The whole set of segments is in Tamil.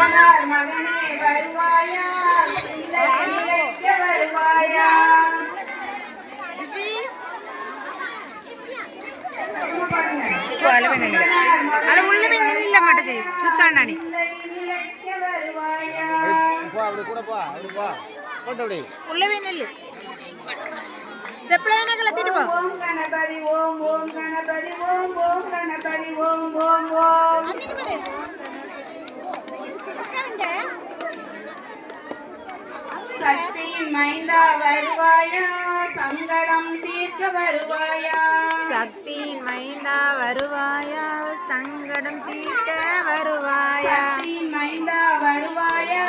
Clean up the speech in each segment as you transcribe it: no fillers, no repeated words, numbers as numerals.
மகனே வருவாயா நிலைக்க வருவாயா ஓம் கணபதி ஓம் ஓம் கணபதி ஓம் ஓம் கணபதி ஓம் ஓம் ஓம் சக்தியின் மைந்தா வருவாயா சங்கடம் தீர்க்க வருவாயா சக்தியின் மைந்தா வருவாயா சங்கடம் தீர்க்க வருவாயா சக்தியின் மைந்தா வருவாயா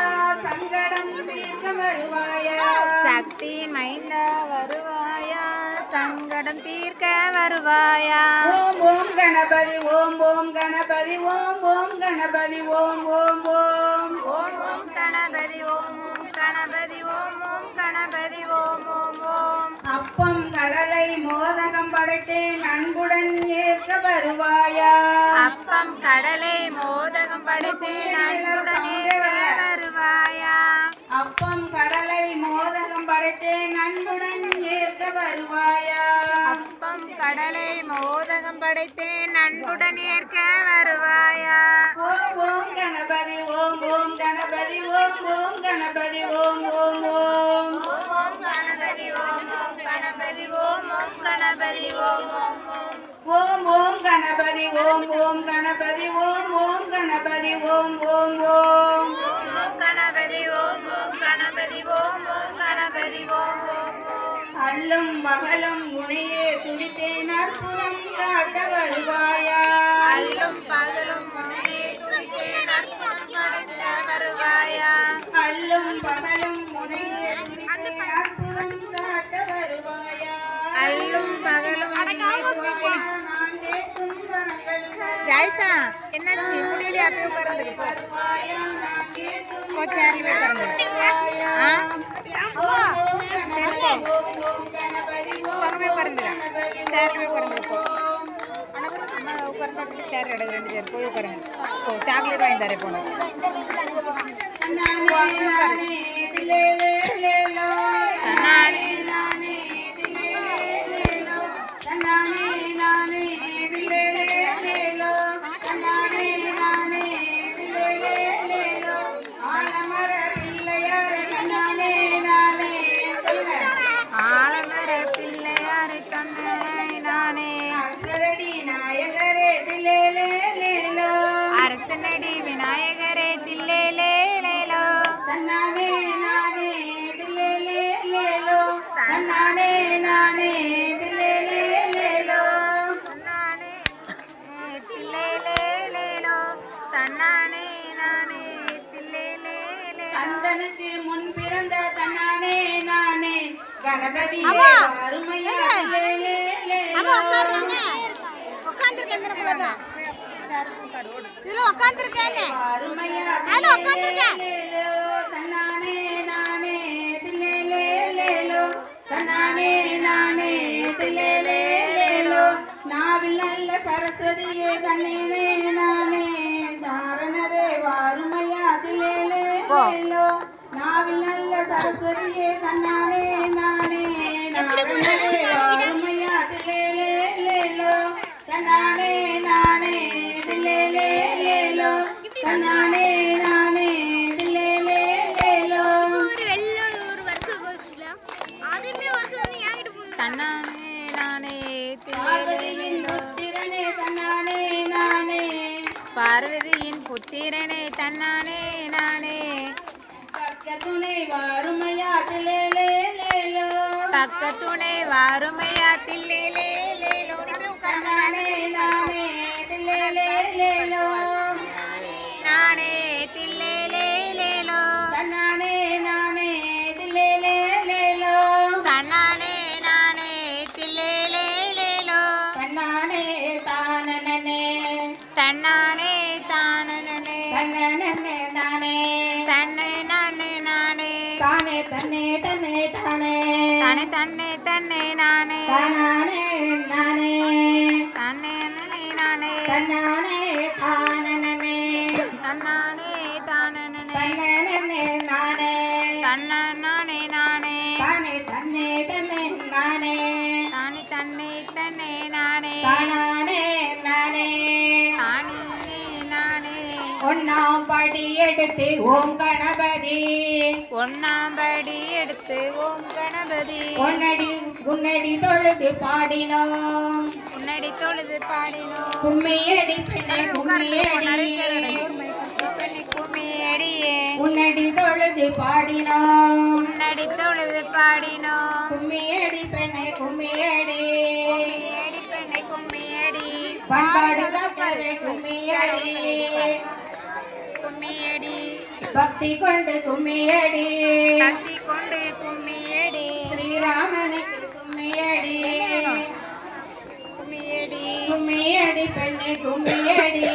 சங்கடம் தீர்க்க வருவாயா சக்தியின் மைந்தா வருவாயா சங்கடம் தீர்க்க வருவாயா ஓம் ஓம் கணபதி ஓம் ஓம் கணபதி ஓம் ஓம் கணபதி ஓம் ஓம் ஓம் ஓம் ஓம் கணபதி ஓம் ஓம் கணபதி ஓம் ஓம் கணபதி ஓம் ஓம் ஓம் அப்பம் கடலை மோதகம் படைத்தேன் அன்புடன் ஏற்க வருவாயா அப்பம் கடலை மோதகம் படைத்தேன் அன்புடன் ஏற்க வருவாயா அப்பம் கடலை மோதகம் படைத்தேன் அன்புடன் ஏற்க வருவாயா அப்பம் கடலை மோதகம் படைத்தேன் அன்புடன் ஏற்க வருவாயா ஓம் ஓம் கணபதி ஓம் ஓம் கணபதி ஓம் ஓம் கணபதி ஓம் ஓம் ஓம் ஓம் கணபதி ஓம் ஓம் கணபதி ஓம் ஓம் கணபதி ஓம் ஓம் ஓம் ஓம் ஓம் கணபதி ஓம் ஓம் கணபதி ஓம் ஓம் கணபதி ஓம் ஓம் ஓம் ஓம் கணபதி ஓம் ஓம் கணபதி ஓம் ஓம் கணபதி ஓம் ஓம் ஓம் அல்லும் பகலும் உனையே துடித்தேன் அற்புதம் காட்ட வருவாயா அல்லும் பகலும் உன்னை துதித்தேன் அற்புதம் படைக்க வருவாயா அல்லும் பகலும் உனையே துடித்தேன் அற்புதம் காட்ட வருவாயா அல்லும் பகலும் உன்னை துதித்தேன் நான் கேட்கும் வரங்களும் ஜாய்சா என்னாச்சு முடியலையா போய் உட்கார்ந்துக்கு போ வருவாயா நான் கேட்கும் போ சேர்ல போய் உட்கார்ந்துக்கு ஆ ஓம் ஓம் கணபதி ஓம் ஓம் கணபதி ஓம் அங்கே போய் உட்கார்ந்துக்க கணபதி சேர்ல போய் உட்கார்ந்துக்கு போ அம்மா உட்கார்ந்து சேர் எடுக்க 2 சேர் போய் உட்காருங்க போ சாக்லேட் வாங்கி தரேன் போன நானே திலே லே லே லோ நானே நானே திலே லே லே லோ நானே நானே திலே லே லே லோ நானே நானே திலே லே லே லோ ஆலமர பிள்ளையாரே நானே நானே ஆலமர பிள்ளையாரை கண்ணே நானே அரசரடி நாயகரே திலே லே லே லோ அரசனடி விநாயகரே தில்லே லே லேலோ தன்னானே நானே திலே லே லே லோ தன்னானே நானே திலே லே லே லோ தன்னானே தில்லே லே லேலோ தன்னானே நானே தில்லே லே லே கந்தனுக்கு முன் பிறந்த தன்னானே நானே கணபதி அருமையா திலே லே லே லோ உட்கார்ந்திருக்கேன் இதுல உட்கார்ந்திருக்கேன் அருமையா அதுல உட்கார்ந்திருக்கேன் திலே லே லோ தன்னானே நானே திலே லே லே லோ தன்னானே நானே திலே லே லே லோ நாவில் நல்ல சரஸ்வதியே கண்ணிலே நானே தாரணரே வாருமையா திலே லே லே லோ நாவில் நல்ல சரஸ்வதியே கண்ணானே நானே நாரணரே வாருமையா திலே லே லே லோ தன்னானே நானே திலே லே லே லோ தன்னானே நானே திலே லே லே லோ தன்னானே நானே பார்வதியின் புத்திரனே தன்னானே நானே பார்வதியின் புத்திரனே தன்னானே நானே பக்கத்துணை வாருமையா திலே லே லே லோ பக்கத்துணை வாருமையா தில்லே லே லேலோ தன்னானே நானே திலே லே லே லோ நானே தில்லே லே லேலோ தன்னானே நானே திலே லே லே லோ தன்னானே நானே தில்லே லே லேலோ தன்னானே தானனனே தன்னானே தானனே தன்னனனே தானே தன்னை நானே நானே தானே தன்னே தன்னே தானே தானே தன்னை தன்னை நானே தானானே நானே தன்னை நானே நானே தன்னானே தானனனே தன்னானே தானனே ஒன்னாம் படி எடுத்து ஓம் கணபதி ஒன்னாம் படி எடுத்து ஓம் கணபதி உன்னடி தொழுது பாடினோம் உன்னடி தொழுது பாடினோம் கும்மியடி பெண்ணே கும்மியடி பெண்ணை கும்மியடியே உன்னடி தொழுது பாடினோம் உன்னடி தொழுது பாடினோம் கும்மியடி பெண்ணே கும்மியடி கும்மியடி பெண்ணை கும்மியடி பண்பாடு காக்கவே கும்மியடி கும்மியடி பக்தி கொண்டு கும்மியடி கத்தி கொண்டு கும்மியடி ஸ்ரீராமனுக்கு கும்மியடி கும்மியடி கும்மியடி பெண்ணே கும்மியடி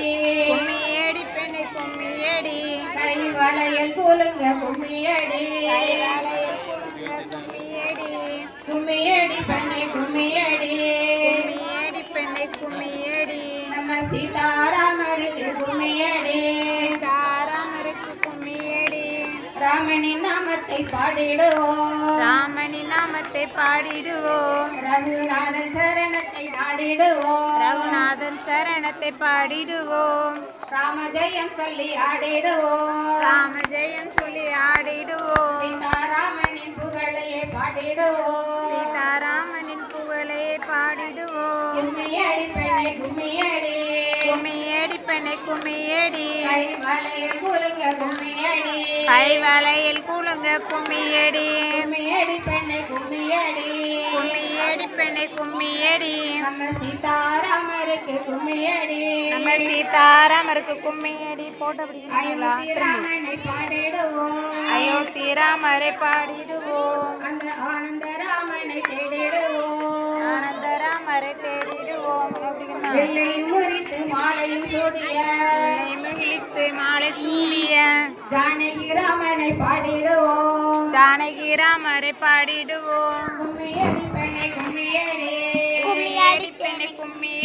கும்மியடி பெண்ணை கும்மியடி கை வளையல் குலுங்க கும்மியடி கையாளையில் குலுங்க கும்மியடி கும்மியடி பெண்ணே கும்மியடி கும்மியடி பெண்ணை கும்மியடி நம்ம சீதாராமருக்கு கும்மியடி தாராமருக்கு கும்மியடி ராமனின் நாமத்தை பாடிடுவோம் ராமனி நாமத்தை பாடிடுவோம் ரகுநாதன் சரணத்தை நாடிடுவோம் ரகுநாதன் சரணத்தை பாடிடுவோம் ராமஜெயம் சொல்லி ஆடிடுவோம் ராம ஜெயம் சொல்லி ஆடிடுவோம் சீதாராமனின் புகழையே பாடிடுவோம் சீதாராமனின் புகழை பாடிடுவோம் கும்மியடி பெண்ணை கும்மியடி கும்மியடி பெண்ணை கும்மியடி கை மலையில் குலுங்க கும்மியடி கைவளையில் குலுங்க கும்மியடி கும்மியடி பெண்ணை கும்மியடி கும்மியடி பெண்ணை கும்மியடி நம்ம சீதாராமருக்கு கும்மியடி நம்ம சீதாராமருக்கு கும்மியடி போட்டோ பிடிக்கிறீங்களா அயோத்தி ராமனை பாடிடுவோம் அயோத்தி ராமரை பாடிடுவோம் அந்த ஆனந்த ராமனை தேடிடுவோம் ஆனந்த ராமரை தேடிடுவோம் அப்படின்னா வெள்ளை முறித்து மாலையும் சூடிய மகிழித்து மாலை சூடிய ஜானகி ராமனை பாடிடுவோம் ஜானகி ராமரை பாடிடுவோம் கும்மியடி பெண்ணை கும்மியடி கும்மியடி பெண்ணை கும்மி